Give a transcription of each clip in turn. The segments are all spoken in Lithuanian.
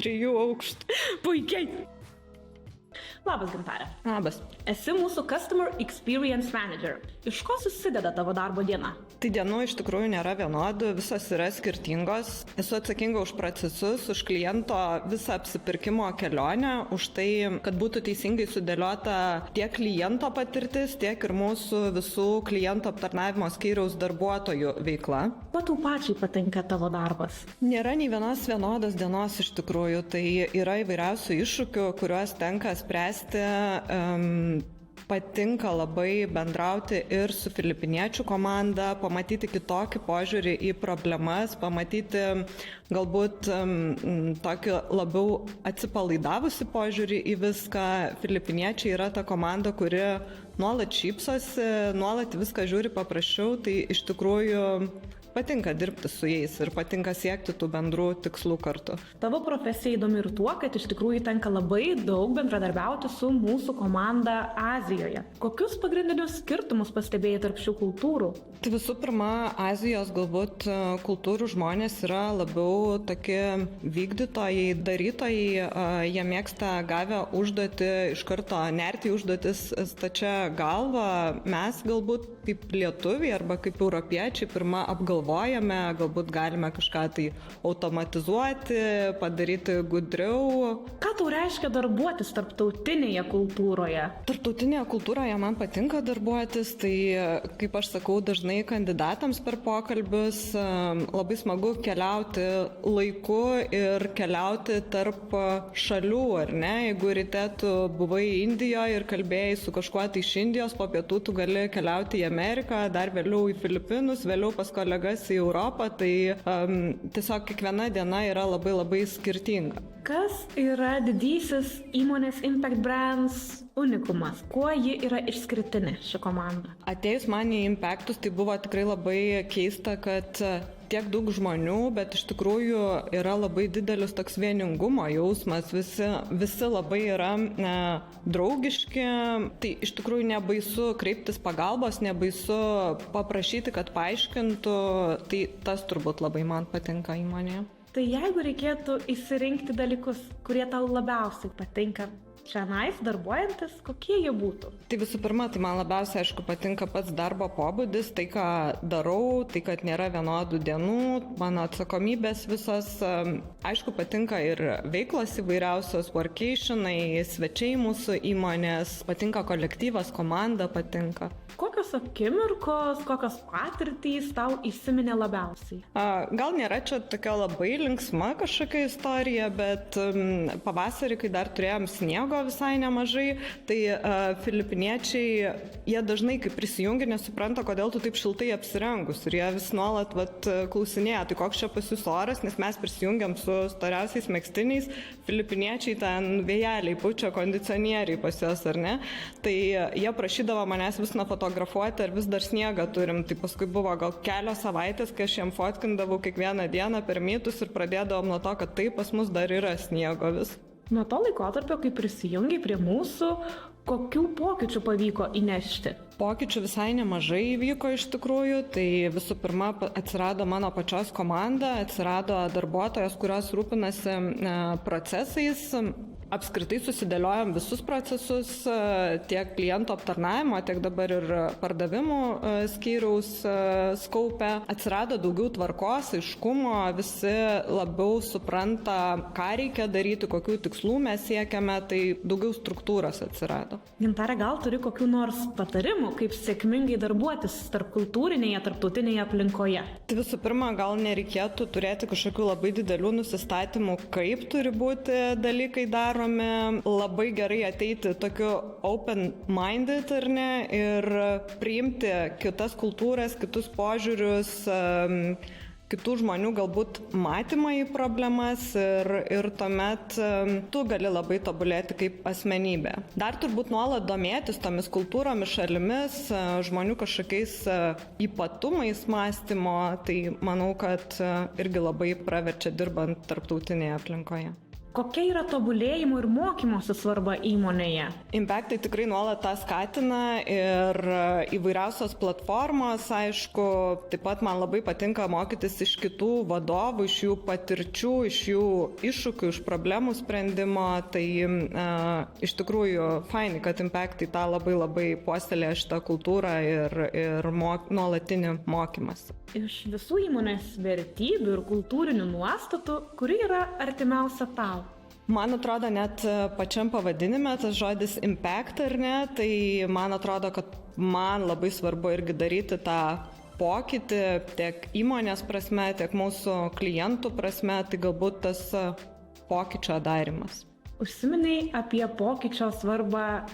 3 aukštų. Puikiai. Labas, Gintarė. Labas. Esi mūsų Customer Experience Manager. Iš ko susideda tavo darbo diena? Tai dienų iš tikrųjų nėra vienodų, visos yra skirtingos. Esu atsakinga už procesus, už kliento visą apsipirkimo kelionę, už tai, kad būtų teisingai sudėliota tiek kliento patirtis, tiek ir mūsų visų kliento aptarnavimo skyriaus darbuotojų veikla. Kuo tau pačiai patinka tavo darbas? Nėra nei vienos vienodos dienos iš tikrųjų, tai yra įvairiausių iššūkių, kuriuos tenka spręsti. Patinka labai bendrauti ir su filipiniečių komanda, pamatyti kitokį požiūrį į problemas, pamatyti galbūt tokį labiau atsipalaidavusi požiūrį į viską. Filipiniečiai yra ta komanda, kuri nuolat šypsosi, nuolat viską žiūri paprasčiau, tai iš tikrųjų patinka dirbti su jais ir patinka siekti tų bendrų tikslų kartu. Tavo profesija įdomi ir tuo, kad iš tikrųjų tenka labai daug bendradarbiauti su mūsų komanda Azijoje. Kokius pagrindinius skirtumus pastebėjai tarp šių kultūrų? Tai visų pirma, Azijos galbūt kultūrų žmonės yra labiau tokie vykdytojai, darytojai, jie mėgsta gavę užduotį iš karto nerti į užduotis stačia galva. Mes galbūt kaip lietuviai arba kaip europiečiai pirmą apgalvojame, galbūt galime kažką tai automatizuoti, padaryti gudriau. Ką tau reiškia darbuotis tarptautinėje kultūroje? Tarptautinėje kultūroje man patinka darbuotis, tai kaip aš sakau dažnai kandidatams per pokalbius, labai smagu keliauti laiku ir keliauti tarp šalių, ar ne? Jeigu ryte tu buvai Indijoje ir kalbėjai su kažkuo tai iš Indijos, po pietų tu gali keliauti į Ameriką, dar vėliau į Filipinus, vėliau pas kolegas į Europą, tai tiesiog kiekviena diena yra labai labai skirtinga. Kas yra didysis įmonės Impact Brands unikumas? Kuo ji yra išskirtinė ši komanda? Atėjus man į Impactus, tai buvo tikrai labai keista, kad tiek daug žmonių, bet iš tikrųjų yra labai didelis toks vieningumo jausmas, visi labai yra draugiški, tai iš tikrųjų nebaisu kreiptis pagalbos, nebaisu paprašyti, kad paaiškintų, tai tas turbūt labai man patinka įmonėje. Tai jeigu reikėtų išsirinkti dalykus, kurie tau labiausiai patinka čianais darbuojantis, kokie jie būtų? Tai visų pirma, tai man labiausiai, aišku, patinka pats darbo pobūdis, tai ką darau, tai kad nėra vienodų dienų, mano atsakomybės visos, aišku, patinka ir veiklos įvairiausios, workationai, svečiai mūsų įmonės, patinka kolektyvas, komanda patinka. Kokios akimirkos, kokios patirtys tau įsiminė labiausiai? Gal nėra čia tokia labai linksma kažkokia istorija, bet pavasarį, kai dar turėjom sniego visai nemažai, tai filipiniečiai, jie dažnai, kai prisijungia, nesupranta, kodėl tu taip šiltai apsirengus. Ir jie vis nuolat klausinėja, tai koks čia pas jūs oras, nes mes prisijungiam su storiausiais megztiniais, filipiniečiai ten vėjeliai pučia, kondicionieriai pas juos, ar ne? Tai jie prašydavo manęs vis nufotografuoti, ar vis dar sniegą turim. Tai paskui buvo gal kelios savaitės, kai aš jiem fotkindavau kiekvieną dieną per mytus ir pradėdavom nuo to, kad taip pas mus dar yra sniego vis. Nuo to laikotarpio, kai prisijungiai prie mūsų, kokių pokyčių pavyko įnešti? Pokyčių visai nemažai įvyko iš tikrųjų, tai visų pirma atsirado mano pačios komanda, atsirado darbuotojos, kurios rūpinasi procesais. Apskritai susidėliojom visus procesus, tiek kliento aptarnavimo, tiek dabar ir pardavimų skyriaus skaupe. Atsirado daugiau tvarkos, aiškumo, visi labiau supranta, ką reikia daryti, kokių tikslų mes siekiame, tai daugiau struktūros atsirado. Gintarė, gal turi kokių nors patarimų, kaip sėkmingai darbuotis tarpkultūrinėje, tarptautinėje aplinkoje? Tai visų pirma, gal nereikėtų turėti kažkokių labai didelių nusistatymų, kaip turi būti dalykai daromi. Labai gerai ateiti tokiu open-minded, ar ne, ir priimti kitas kultūras, kitus požiūrius, kitų žmonių galbūt matymą į problemas ir tuomet tu gali labai tobulėti kaip asmenybė. Dar turbūt nuolat domėtis tomis kultūromis, šalimis, žmonių kažkokiais ypatumais mąstymo, tai manau, kad irgi labai praverčia dirbant tarptautinėje aplinkoje. Kokia yra tobulėjimo ir mokymosi svarba įmonėje? Impactai tikrai nuolat tą skatina ir įvairiausios platformos, aišku, taip pat man labai patinka mokytis iš kitų vadovų, iš jų patirčių, iš jų iššūkių, iš problemų sprendimo, tai iš tikrųjų faini, kad Impactai tą labai puoselėja šitą kultūrą ir nuolatinį mokymąsi. Iš visų įmonės vertybių ir kultūrinių nuostatų, kuri yra artimiausia tau? Man atrodo, net pačiam pavadinime tas žodis impact, ar ne, tai man atrodo, kad man labai svarbu irgi daryti tą pokytį tiek įmonės prasme, tiek mūsų klientų prasme, tai galbūt tas pokyčio darimas. Užsiminei apie pokyčio svarbą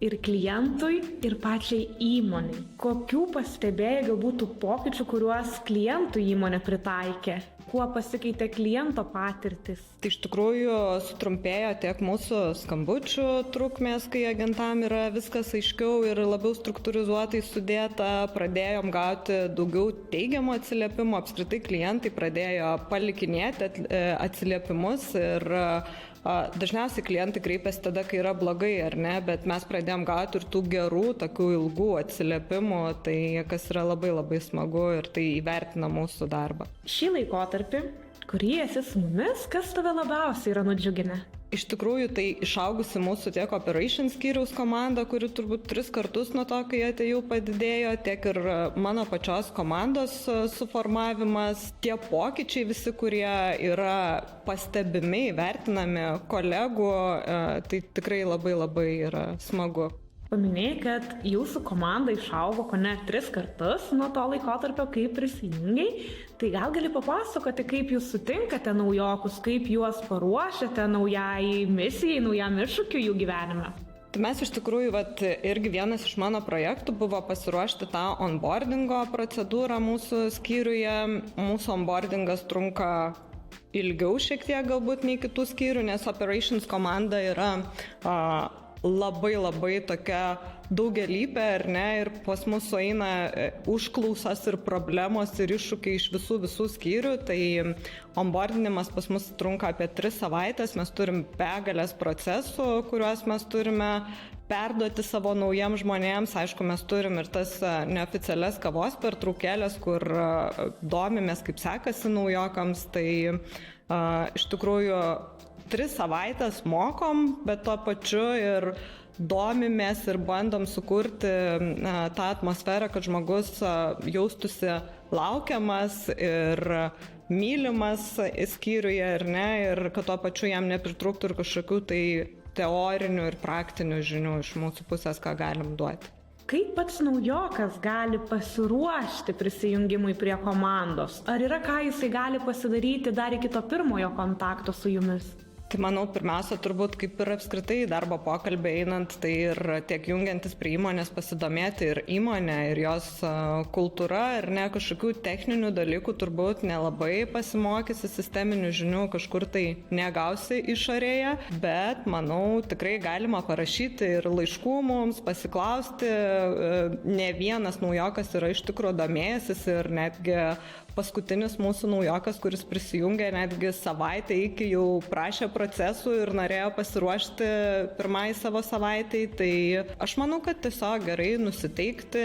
ir klientui, ir pačiai įmonei. Kokių pastebėjai galbūt tų pokyčių, kuriuos klientų įmonė pritaikė? Kuo pasikeitė kliento patirtis? Tai iš tikrųjų sutrumpėjo tiek mūsų skambučių trukmės, kai agentam yra viskas aiškiau ir labiau struktūrizuotai sudėta, pradėjom gauti daugiau teigiamų atsiliepimų, apskritai klientai pradėjo palikinėti atsiliepimus ir dažniausiai klientai kreipiasi tada, kai yra blogai, ar ne, bet mes pradėjom gauti ir tų gerų, tokių ilgų atsiliepimų, tai kas yra labai smagu ir tai įvertina mūsų darbą. Šį laikotarpį, kurį esi su mumis, kas tave labiausiai yra nudžiuginę? Iš tikrųjų, tai išaugusi mūsų tiek operations skyriaus komanda, kuri turbūt 3 kartus nuo to, kai atėjau, padidėjo, tiek ir mano pačios komandos suformavimas, tie pokyčiai visi, kurie yra pastebimi, vertinami kolegų, tai tikrai labai yra smagu. Paminėjai, kad jūsų komanda išaugo kone 3 kartus nuo to laikotarpio, kai prisijungiai. Tai gal gali papasakoti, kaip jūs sutinkate naujokus, kaip juos paruošiate naujai misijai, naujam iššūkiui jų gyvenime? Tai mes iš tikrųjų, irgi vienas iš mano projektų buvo pasiruošti tą onboardingo procedūrą mūsų skyriuje. Mūsų onboardingas trunka ilgiau šiek tiek galbūt nei kitų skyrių, nes operations komanda yra labai tokia daugialypė, ar ne, ir pas mus eina užklausas ir problemos ir iššūkiai iš visų skyrių, tai onboardinimas pas mus trunka apie 3 savaitės, mes turim begalės procesų, kuriuos mes turime perduoti savo naujiems žmonėms, aišku, mes turim ir tas neoficialias kavos pertraukėlės, kur domimės, kaip sekasi naujokams, tai iš tikrųjų 3 savaitės mokom, bet tuo pačiu ir domimės ir bandom sukurti tą atmosferą, kad žmogus jaustųsi laukiamas ir mylimas skyriuje, ar ne, ir kad tuo pačiu jam nepritrūktų ir kažkokių tai teorinių ir praktinių žinių iš mūsų pusės, ką galim duoti. Kaip pats naujokas gali pasiruošti prisijungimui prie komandos? Ar yra ką jisai gali pasidaryti dar iki to pirmojo kontakto su jumis? Tai manau, pirmiausia, turbūt kaip ir apskritai darbo pokalbį einant, tai ir tiek jungiantis prie įmonės pasidomėti ir įmonę, ir jos kultūra, ir ne kažkokių techninių dalykų turbūt nelabai pasimokysi, sisteminių žinių kažkur tai negausi išorėje, bet manau, tikrai galima parašyti ir laiškų mums, pasiklausti, ne vienas naujokas yra iš tikrųjų domėjęsis ir netgi paskutinis mūsų naujokas, kuris prisijungė netgi savaitę iki jau prašė procesų ir norėjo pasiruošti pirmai savo savaitai, tai aš manau, kad tiesiog gerai nusiteikti,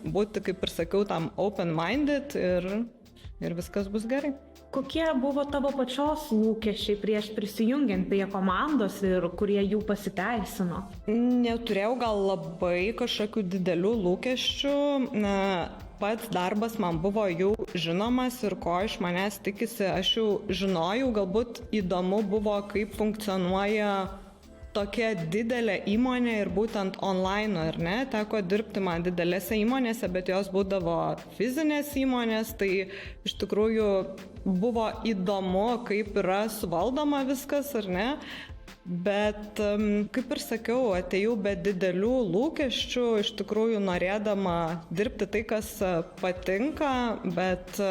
būti, kaip ir sakiau, tam open-minded ir viskas bus gerai. Kokie buvo tavo pačios lūkesčiai prieš prisijungiant prie komandos ir kurie jų pasiteisino? Neturėjau gal labai kažkokių didelių lūkesčių. Pats darbas man buvo jau žinomas ir ko iš manęs tikisi, aš jau žinojau, galbūt įdomu buvo, kaip funkcionuoja tokia didelė įmonė ir būtent online, ar ne, teko dirbti man didelėse įmonėse, bet jos būdavo fizinės įmonės, tai iš tikrųjų buvo įdomu, kaip yra suvaldoma viskas, ar ne. Bet, kaip ir sakiau, atėjau be didelių lūkesčių, iš tikrųjų norėdama dirbti tai, kas patinka, bet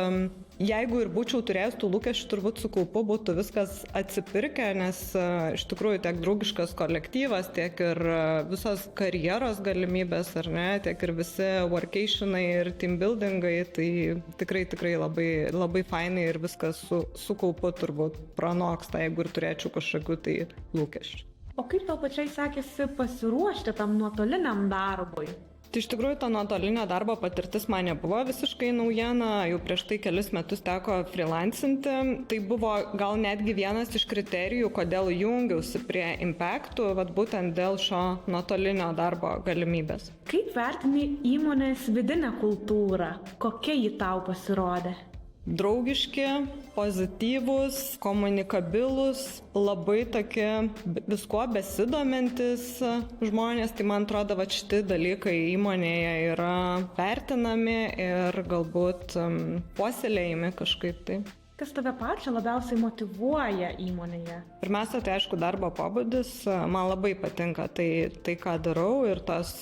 Jeigu ir būčiau turėjęs tų lūkesčių, turbūt su kaupu būtų viskas atsipirkę, nes iš tikrųjų tiek draugiškas kolektyvas, tiek ir visos karjeros galimybės, ar ne, tiek ir visi workationai ir team buildingai, tai tikrai labai, labai fainai ir viskas su kaupu turbūt pranoksta, jeigu ir turėčiau kažkokių tai lūkesčių. O kaip tau pačiai sekėsi pasiruošti tam nuotoliniam darbui? Tai iš tikrųjų ta nuotolinio darbo patirtis man nebuvo visiškai naujiena, jau prieš tai kelis metus teko freelancinti. Tai buvo gal netgi vienas iš kriterijų, kodėl jungiausi prie Impactų, vat būtent dėl šio nuotolinio darbo galimybės. Kaip vertini įmonės vidinę kultūrą? Kokia ji tau pasirodė? Draugiški, pozityvūs, komunikabilūs, labai tokie viskuo besidomintis žmonės, tai man atrodo, kad šitie dalykai įmonėje yra vertinami ir galbūt puoselėjami kažkaip tai. Kas tave pačią labiausiai motyvuoja įmonėje? Pirmiausia, tai aišku darbo pobūdis, man labai patinka tai ką darau ir tos,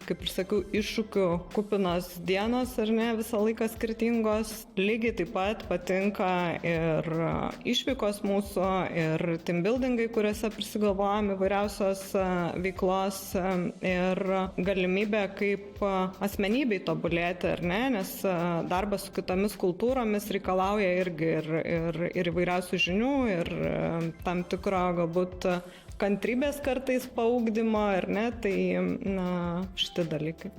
kaip ir sakiau, iššūkių kupinos dienos, ar ne, visą laiką skirtingos. Lygiai taip pat patinka ir išvykos mūsų, ir team buildingai, kuriuose prisigalvojam įvairiausios veiklos ir galimybė kaip asmenybei tobulėti, ar ne, nes darbas su kitomis kultūromis reikalauja irgi ir įvairiausių žinių, ir tam tikro galbūt kantrybės kartais paugdymo, ar ne, tai šitie dalykai.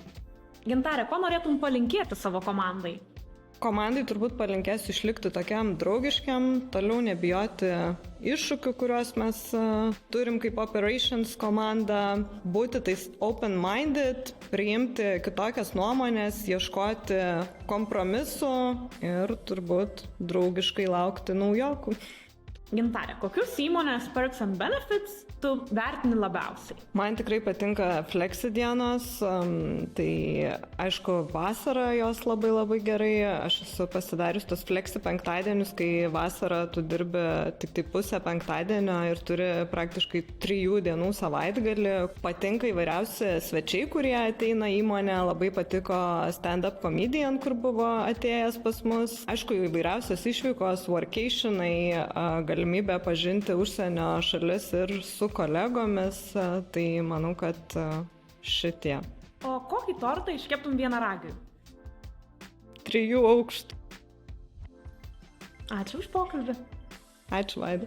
Gintarė, ko norėtum palinkėti savo komandai? Komandai turbūt palinkėsiu išlikti tokiam draugiškiam, toliau nebijoti iššūkių, kuriuos mes turim kaip operations komanda, būti tais open-minded, priimti kitokias nuomonės, ieškoti kompromisų ir turbūt draugiškai laukti naujokų. Gintarė, kokius įmonės perks and benefits tu vertini labiausiai? Man tikrai patinka flexi dienos, tai aišku vasarą jos labai gerai, aš esu pasidarius tos flexi penktadienius, kai vasarą tu dirbi tik tai pusę penktadienio ir turi praktiškai 3 dienų savaitgalį. Patinka įvairiausi svečiai, kurie ateina į įmonę, labai patiko stand-up comedian, kur buvo atėjęs pas mus. Aišku, įvairiausios išvykos, workationai, galimybę pažinti užsienio šalis ir su kolegomis, tai manau, kad šitie. O kokį tortą iškeptum vienaragiui? 3 aukštų. Ačiū už pokalbį. Ačiū, Vaida.